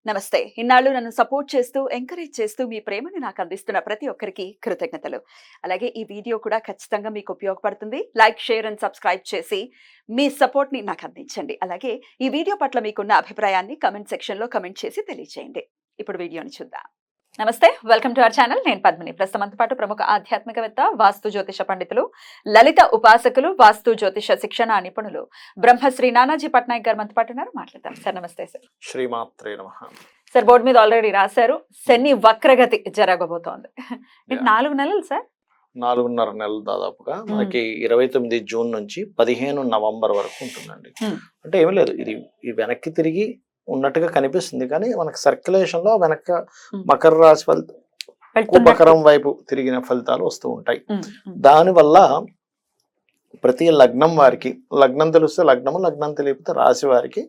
నమస్తే. ఇన్నాళ్ళు నన్ను సపోర్ట్ చేస్తూ, ఎంకరేజ్ చేస్తూ మీ ప్రేమని నాకు అందిస్తున్న ప్రతి ఒక్కరికి కృతజ్ఞతలు. అలాగే ఈ వీడియో కూడా ఖచ్చితంగా మీకు ఉపయోగపడుతుంది. లైక్, షేర్ అండ్ సబ్స్క్రైబ్ చేసి మీ సపోర్ట్‌ని నాకు అందించండి. అలాగే ఈ వీడియో పట్ల మీకున్న అభిప్రాయాన్ని కామెంట్ సెక్షన్‌లో కామెంట్ చేసి తెలియజేయండి. ఇప్పుడు వీడియోని చూద్దాం. నమస్తే, వెల్కమ్ టు అవర్ ఛానల్. నేను పద్మిని. ప్రస్తుతం మనతో పాటు ప్రముఖ ఆధ్యాత్మికవేత్త, వాస్తు జ్యోతిష పండితులు, లలిత ఉపాసకులు, వాస్తు జ్యోతిష శిక్షణ నిపుణులు బ్రహ్మశ్రీ నానాజీ పట్నాయక్ గారు మనతో పాటు ఉన్నారు. మాట్లాడతాం. సార్ నమస్తే. సార్ శ్రీమాత్రే నమః. సార్, బోర్డు మీద ఆల్రెడీ రాశారు, శని వక్రగతి జరగబోతోంది. 4 నెలలు సార్, 4.5 నెలలు దాదాపుగా మనకి 29 జూన్ నుంచి 15 నవంబర్ వరకు ఉంటుందండి. అంటే ఏమీ లేదు, ఇది వెనక్కి తిరిగి ఉన్నట్టుగా కనిపిస్తుంది, కానీ మనకి సర్క్యులేషన్ లో వెనక మకర రాశి మకరం వైపు తిరిగిన ఫలితాలు వస్తూ ఉంటాయి. దానివల్ల ప్రతి లగ్నం వారికి, లగ్నం తెలిస్తే లగ్నము, లగ్నం తెలియకపోతే రాశి వారికి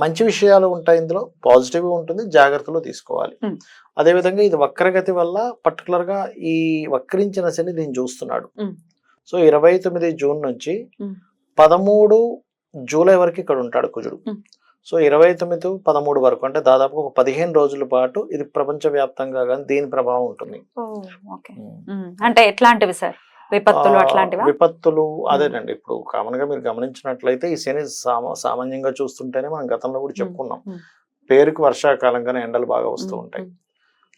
మంచి విషయాలు ఉంటాయి. ఇందులో పాజిటివ్ ఉంటుంది, జాగ్రత్తలు తీసుకోవాలి. అదేవిధంగా ఇది వక్రగతి వల్ల పర్టికులర్ గా ఈ వక్రించిన శని దీన్ని చూస్తున్నాడు. సో 29 జూన్ నుంచి 13 జూలై వరకు ఇక్కడ ఉంటాడు కుజుడు. సో 29, 13 వరకు, అంటే దాదాపు ఒక 15 రోజుల పాటు ఇది ప్రపంచ వ్యాప్తంగా కానీ దీని ప్రభావం ఉంటుంది. అంటే ఎట్లాంటివి సార్? విపత్తులు అట్లాంటివా? విపత్తులు అదేనండి. ఇప్పుడు కామన్ గా మీరు గమనించినట్లయితే ఈ శని సామాన్యంగా చూస్తుంటేనే మనం గతంలో కూడా చెప్పుకున్నాం, పేరుకి వర్షాకాలంగానే ఎండలు బాగా వస్తూ ఉంటాయి.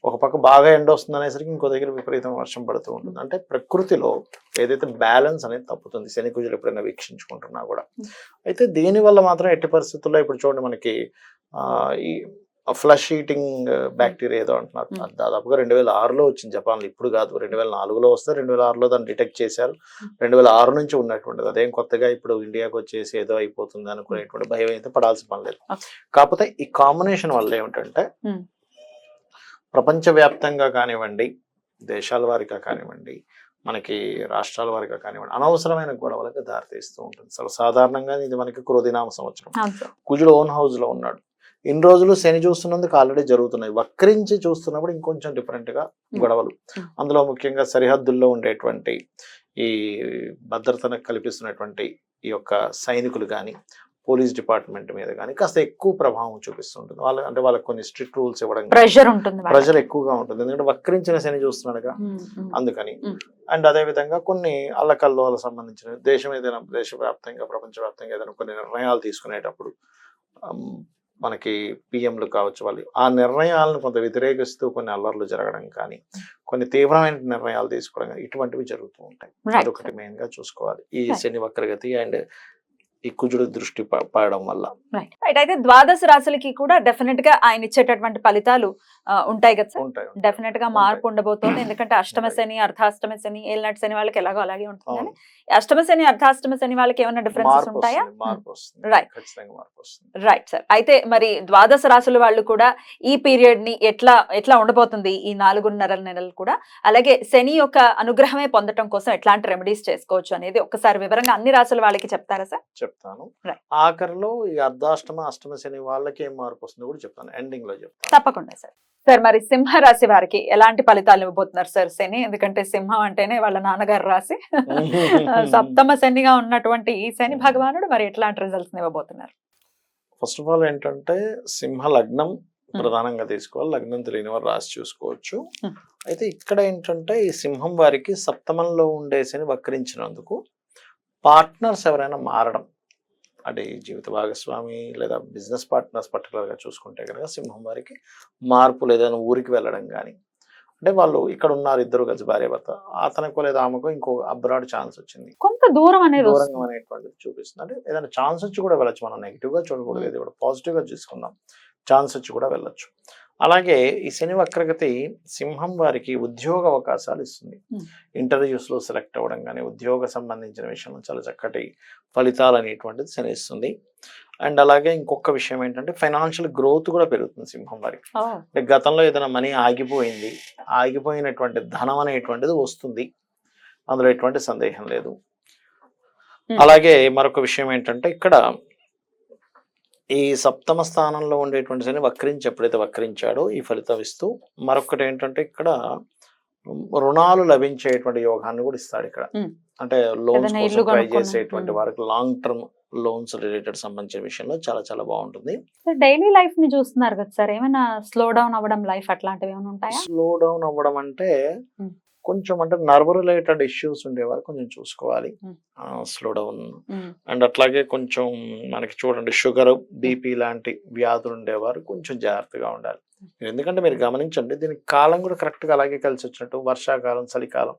ఒక పక్క బాగా ఎండ వస్తుంది అనేసరికి ఇంకో దగ్గర విపరీతంగా వర్షం పడుతూ ఉంటుంది. అంటే ప్రకృతిలో ఏదైతే బ్యాలెన్స్ అనేది తప్పుతుంది శని కుజులు ఎప్పుడైనా వీక్షించుకుంటున్నా కూడా. అయితే దీనివల్ల మాత్రం ఎట్టి పరిస్థితుల్లో ఇప్పుడు చూడండి, మనకి ఈ ఫ్లష్ ఈటింగ్ బ్యాక్టీరియా ఏదో అంటున్నారు, దాదాపుగా 2006లో వచ్చింది జపాన్లో, ఇప్పుడు కాదు. 2004లో వస్తే 2006లో దాన్ని డిటెక్ట్ చేశారు. 2006 నుంచి ఉన్నటువంటిది, అదేం కొత్తగా ఇప్పుడు ఇండియాకి వచ్చేసి ఏదో అయిపోతుంది అనుకునేటువంటి భయం అయితే పడాల్సిన పని లేదు. కాకపోతే ఈ కాంబినేషన్ వల్ల ఏమిటంటే ప్రపంచవ్యాప్తంగా కానివ్వండి, దేశాల వారిగా కానివ్వండి, మనకి రాష్ట్రాల వారిగా కానివ్వండి, అనవసరమైన గొడవలకు దారితీస్తూ ఉంటుంది. సాధారణంగా ఇది మనకి క్రోధినామ సంవత్సరం, కుజుడు ఓన్ హౌస్ లో ఉన్నాడు. ఇన్ని రోజులు శని చూస్తున్నందుకు ఆల్రెడీ జరుగుతున్నాయి. వక్రించి చూస్తున్నప్పుడు ఇంకొంచెం డిఫరెంట్ గా గొడవలు, అందులో ముఖ్యంగా సరిహద్దుల్లో ఉండేటువంటి ఈ భద్రతను కల్పిస్తున్నటువంటి ఈ యొక్క సైనికులు కానీ, పోలీస్ డిపార్ట్మెంట్ మీద కానీ కాస్త ఎక్కువ ప్రభావం చూపిస్తుంటుంది. వాళ్ళకి కొన్ని స్ట్రిక్ట్ రూల్స్ ఇవ్వడం, ప్రెషర్ ఎక్కువగా ఉంటుంది. ఎందుకంటే వక్రించిన శని చూస్తున్నాడుగా, అందుకని. అండ్ అదే విధంగా కొన్ని అల్లకల్లోలకు సంబంధించిన దేశవ్యాప్తంగా, ప్రపంచవ్యాప్తంగా ఏదైనా కొన్ని నిర్ణయాలు తీసుకునేటప్పుడు మనకి పిఎంలు కావచ్చు, వాళ్ళు ఆ నిర్ణయాలను కొంత వ్యతిరేకిస్తూ కొన్ని అల్లర్లు జరగడం కానీ, కొన్ని తీవ్రమైన నిర్ణయాలు తీసుకోవడం కానీ, ఇటువంటివి జరుగుతూ ఉంటాయి. అదొకటి మెయిన్ గా చూసుకోవాలి ఈ శని వక్రగతి అండ్ ఈ కుజుడు దృష్టి పడడం వల్ల. అయితే ద్వాదశ రాశులకి కూడా డెఫినెట్ గా ఆయన ఇచ్చేటటువంటి ఫలితాలు ఉంటాయి కదా సార్? డెఫినెట్ గా మార్పు ఉండబోతోంది. ఎందుకంటే అష్టమ శని, అర్ధాష్టమ శని, ఏలినాటి శని వాళ్ళకి ఎలాగో అలాగే ఉంటుంది, కానీ అష్టమ శని, అర్ధాష్టమ శని వాళ్ళకి ఏమైనా డిఫరెన్సెస్ ఉంటాయా? Right sir. అయితే మరి ద్వాదశ రాశుల వాళ్ళు కూడా ఈ పీరియడ్ ని ఎట్లా ఉండబోతుంది ఈ 4.5 నెలలు కూడా, అలాగే శని యొక్క అనుగ్రహమే పొందడం కోసం ఎట్లాంటి రెమెడీస్ చేసుకోవచ్చు అనేది ఒక్కసారి వివరంగా అన్ని రాశుల వాళ్ళకి చెప్తారా సార్? చెప్తాను. ఆఖరిలో ఈ అర్ధాష్టమ, అష్టమ శని వాళ్ళకి ఏం మార్పు వస్తుందో కూడా చెప్తాను, ఎండింగ్ లో చెప్తాను. తప్పకుండా సార్. సార్, మరి సింహ రాశి వారికి ఎలాంటి ఫలితాలు ఇవ్వబోతున్నారు సార్ శని? ఎందుకంటే సింహం అంటేనే వాళ్ళ నాన్నగారు రాశి. సప్తమ శనిగా ఉన్నటువంటి ఈ శని భగవానుడు మరి ఎట్లాంటి రిజల్ట్స్ ఇవ్వబోతున్నారు? ఫస్ట్ ఆఫ్ ఆల్ ఏంటంటే సింహ లగ్నం ప్రధానంగా తీసుకోవాలి. లగ్నం తెలియని వారు రాసి చూసుకోవచ్చు. అయితే ఇక్కడ ఏంటంటే ఈ సింహం వారికి సప్తమంలో ఉండే శని వక్రించినందుకు పార్ట్నర్స్ ఎవరైనా మారడం, అంటే జీవిత భాగస్వామి లేదా బిజినెస్ పార్ట్నర్స్ పర్టికులర్గా చూసుకుంటే కనుక సింహం వారికి మార్పు, ఏదైనా ఊరికి వెళ్ళడం కానీ, అంటే వాళ్ళు ఇక్కడ ఉన్నారు ఇద్దరు కలిసి భార్య భర్త, అతనికో లేదా ఆమెకో ఇంకో అబ్రాడ్ ఛాన్స్ వచ్చింది, కొంత దూరం అనేటువంటిది చూపిస్తుంది. అంటే ఏదైనా ఛాన్స్ వచ్చి కూడా వెళ్ళొచ్చు, మనం నెగిటివ్ గా చూడకూడదు, ఇది కూడా పాజిటివ్ గా చూసుకుందాం. ఛాన్స్ వచ్చి కూడా వెళ్ళొచ్చు. అలాగే ఈ శని వక్రగతి సింహం వారికి ఉద్యోగ అవకాశాలు ఇస్తుంది. ఇంటర్వ్యూస్ లో సెలెక్ట్ అవ్వడం కానీ, ఉద్యోగ సంబంధించిన విషయంలో చాలా చక్కటి ఫలితాలు అనేటువంటిది శని ఇస్తుంది. అండ్ అలాగే ఇంకొక విషయం ఏంటంటే ఫైనాన్షియల్ గ్రోత్ కూడా పెరుగుతుంది సింహం వారికి. అంటే గతంలో ఏదైనా మనీ ఆగిపోయినటువంటి ధనం అనేటువంటిది వస్తుంది, అందులో ఎటువంటి సందేహం లేదు. అలాగే మరొక విషయం ఏంటంటే ఇక్కడ ఈ సప్తమ స్థానంలో ఉండేటువంటి శని ఎప్పుడైతే వక్రించాడో ఈ ఫలితం ఇస్తూ, మరొకటి ఏంటంటే ఇక్కడ రుణాలు లభించేటువంటి యోగాన్ని కూడా ఇస్తాడు ఇక్కడ. అంటే లోన్స్ కోసం ట్రై చేసేటువంటి వారికి, లాంగ్ టర్మ్ లోన్స్ రిలేటెడ్ సంబంధించిన విషయంలో చాలా చాలా బాగుంటుంది. డైలీ లైఫ్ ని చూస్తున్నారు కదా సార్, ఏమైనా స్లో డౌన్ అవ్వడం లైఫ్ అట్లాంటివి ఏమైనా ఉంటాయా? స్లో డౌన్ అవ్వడం అంటే Hmm. కొంచెం అంటే నర్వ్ రిలేటెడ్ ఇష్యూస్ ఉండేవారు కొంచెం చూసుకోవాలి. Hmm. స్లో డౌన్ అండ్ అట్లాగే కొంచెం మనకి చూడండి షుగర్, బీపీ లాంటి వ్యాధులు ఉండేవారు కొంచెం జాగ్రత్తగా ఉండాలి. ఎందుకంటే మీరు గమనించండి, దీనికి కాలం కూడా కరెక్ట్ గా అలాగే కలిసి వచ్చినట్టు వర్షాకాలం, చలికాలం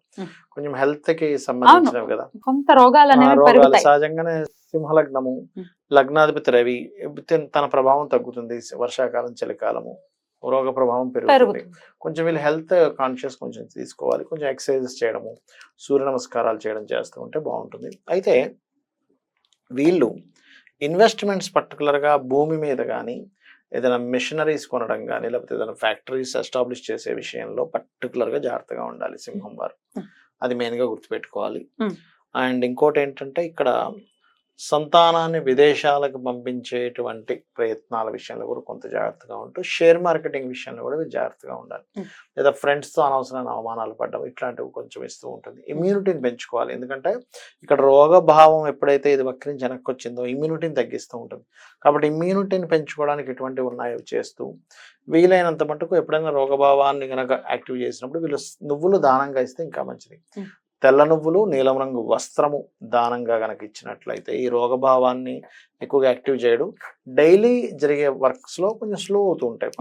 కొంచెం హెల్త్ కి సంబంధించినవి కదా. కొంత రోగాలు అనేవి రోగాలు పెరుగుతాయి. సహజంగానే సింహలగ్నము, లగ్నాధిపతి రవి తన ప్రభావం తగ్గుతుంది. వర్షాకాలం, చలికాలము రోగ ప్రభావం పెరుగుతుంది. కొంచెం వీళ్ళు హెల్త్ కాన్షియస్ కొంచెం తీసుకోవాలి. కొంచెం ఎక్సర్సైజెస్ చేయడము, సూర్య నమస్కారాలు చేయడం చేస్తూ ఉంటే బాగుంటుంది. అయితే వీళ్ళు ఇన్వెస్ట్మెంట్స్ పర్టికులర్గా భూమి మీద కానీ ఏదైనా మిషనరీస్ కొనడం కానీ లేకపోతే ఏదైనా ఫ్యాక్టరీస్ ఎస్టాబ్లిష్ చేసే విషయంలో పర్టికులర్గా జాగ్రత్తగా ఉండాలి సింహం వారు. అది మెయిన్గా గుర్తుపెట్టుకోవాలి. అండ్ ఇంకోటి ఏంటంటే ఇక్కడ సంతానాన్ని విదేశాలకు పంపించేటువంటి ప్రయత్నాల విషయంలో కూడా కొంత జాగ్రత్తగా ఉంటూ షేర్ మార్కెటింగ్ విషయంలో కూడా జాగ్రత్తగా ఉండాలి. లేదా ఫ్రెండ్స్తో అనవసరమైన అవమానాలు పడ్డం ఇట్లాంటివి కొంచెం ఇస్తూ ఉంటుంది. ఇమ్యూనిటీని పెంచుకోవాలి. ఎందుకంటే ఇక్కడ రోగభావం ఎప్పుడైతే ఇది వక్రించి వెనక్కి వచ్చిందో ఇమ్యూనిటీని తగ్గిస్తూ ఉంటుంది. కాబట్టి ఇమ్యూనిటీని పెంచుకోవడానికి ఎటువంటివి ఉన్నాయో చేస్తూ వీలైనంత మటుకు ఎప్పుడైనా రోగభావాన్ని కనుక యాక్టివ్ చేసినప్పుడు వీళ్ళు నువ్వులు దానంగా ఇస్తే ఇంకా మంచిది. తెల్ల నువ్వులు, నీలం రంగు వస్త్రము దానంగా గనక ఇచ్చినట్లయితే ఈ రోగభావాన్ని ఎక్కువగా యాక్టివ్ చేయడం. డైలీ జరిగే వర్క్స్ లో కొంచెం స్లో అవుతూ ఉంటాయి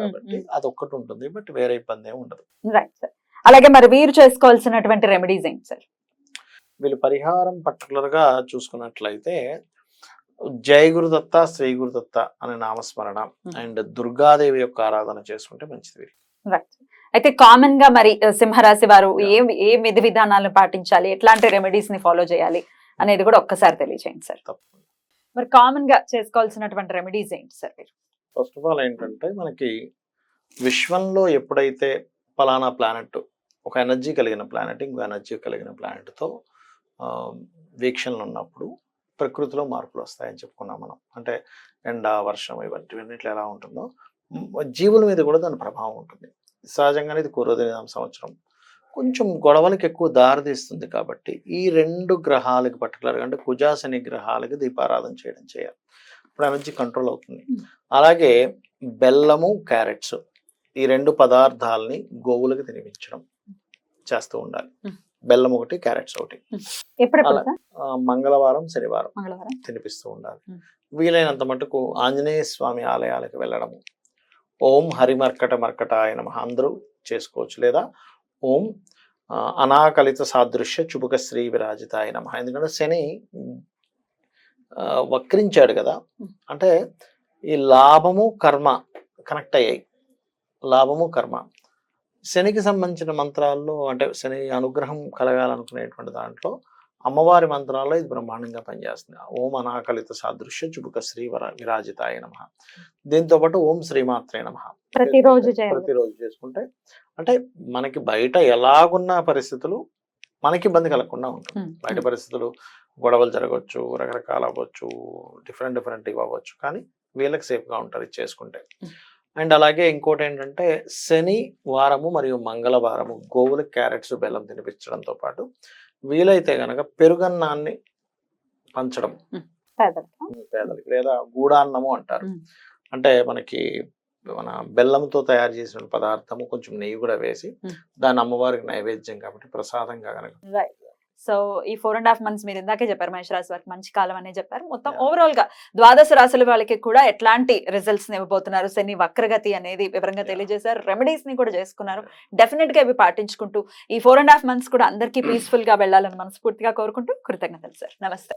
కాబట్టి అదొక్కటి ఉంటుంది. బట్ వేరే ఇబ్బంది ఏమి ఉండదు. అలాగే మరి వీరు చేసుకోవాల్సినటువంటి రెమెడీస్ ఏంటి సార్? వీళ్ళు పరిహారం పర్టికులర్ గా చూసుకున్నట్లయితే జై గురుదత్త, శ్రీ గురుదత్త అనే నామస్మరణ అండ్ దుర్గాదేవి యొక్క ఆరాధన చేసుకుంటే మంచిది. అయితే కామన్ గా మరి సింహరాశి వారు ఏ విధి విధానాలను పాటించాలి, ఎట్లాంటి రెమెడీస్ ని ఫాలో చేయాలి అనేది కూడా ఒక్కసారి తెలియజేయండి సార్. మరి కామన్ గా చేసుకోవాల్సినటువంటి రెమెడీస్ ఏంటి సార్? ఫస్ట్ ఆఫ్ ఆల్ ఏంటంటే మనకి విశ్వంలో ఎప్పుడైతే ఫలానా ప్లానెట్ ఒక ఎనర్జీ కలిగిన ప్లానెట్ ఇంకో ఎనర్జీ కలిగిన ప్లానెట్తో వీక్షణలు ఉన్నప్పుడు ప్రకృతిలో మార్పులు వస్తాయని చెప్పుకున్నాం మనం. అంటే ఎండ, వర్షం ఇవన్నిట్లో ఎలా ఉంటుందో జీవుల మీద కూడా దాని ప్రభావం ఉంటుంది. సహజంగానే ఇది క్రోధినామ సంవత్సరం కొంచెం గొడవలకి ఎక్కువ దారితీస్తుంది. కాబట్టి ఈ రెండు గ్రహాలకి పర్టికులర్గా అంటే కుజ, శని గ్రహాలకి దీపారాధన చేయాలి. ఇప్పుడు ఎనర్జీ కంట్రోల్ అవుతుంది. అలాగే బెల్లము, క్యారెట్స్ ఈ రెండు పదార్థాలని గోవులకు తినిపించడం చేస్తూ ఉండాలి. బెల్లం ఒకటి, క్యారెట్స్ ఒకటి. మంగళవారం, శనివారం తినిపిస్తూ ఉండాలి. వీలైనంత మటుకు ఆంజనేయ స్వామి ఆలయాలకు వెళ్ళడము. ఓం హరిమర్కట మర్కటాయ నమః అందరూ చేసుకోవచ్చు. లేదా ఓం అనాకలిత సాదృశ్య చుబుక శ్రీ విరాజితాయ నమః. ఎందుకంటే శని వక్రించాడు కదా, అంటే ఈ లాభము కర్మ కనెక్ట్ అయ్యాయి. లాభము కర్మ శనికి సంబంధించిన మంత్రాల్లో అంటే శని అనుగ్రహం కలగాలనుకునేటువంటి దాంట్లో అమ్మవారి మంత్రాల్లో ఇది బ్రహ్మాండంగా పనిచేస్తుంది. ఓం అనాకలిత సాదృశ్య చుబుక శ్రీ విరాజితాయ నమః. దీంతో పాటు ఓం శ్రీమాత్రే నమః ప్రతిరోజు చేసుకుంటే అంటే మనకి బయట ఎలాగున్న పరిస్థితులు మనకి ఇబ్బంది కలగకుండా ఉంటుంది. బయట పరిస్థితులు గొడవలు జరగవచ్చు, రకరకాల అవ్వచ్చు, డిఫరెంట్ ఇవి అవ్వచ్చు, కానీ వీళ్ళకి సేఫ్గా ఉంటారు ఇది చేసుకుంటే. అండ్ అలాగే ఇంకోటి ఏంటంటే శని వారము మరియు మంగళవారము గోవులకు క్యారెట్స్, బెల్లం తినిపించడంతో పాటు వీలైతే గనక పెరుగన్నాన్ని పంచడం పేదలకి, లేదా గూడాన్నము అంటారు. అంటే మనకి మన బెల్లంతో తయారు చేసిన పదార్థము కొంచెం నెయ్యి కూడా వేసి దాన్ని అమ్మవారికి నైవేద్యం కాబట్టి ప్రసాదంగా కనుక. సో ఈ 4.5 months మీరు ఇందాకే చెప్పారు మేష రాశి వారికి మంచి కాలం అనే చెప్పారు. మొత్తం ఓవరాల్ గా ద్వాదశ రాశుల వాళ్ళకి కూడా ఎట్లాంటి రిజల్ట్స్ ఇవ్వబోతున్నారు, శని వక్రగతి అనేది వివరంగా తెలియజేశారు. రెమెడీస్ ని కూడా చేసుకున్నారు. డెఫినెట్ గా ఇవి పాటించుకుంటూ ఈ 4.5 months కూడా అందరికీ పీస్ఫుల్ గా వెళ్ళాలని మనస్ఫూర్తిగా కోరుకుంటూ కృతజ్ఞతలు సార్. నమస్తే.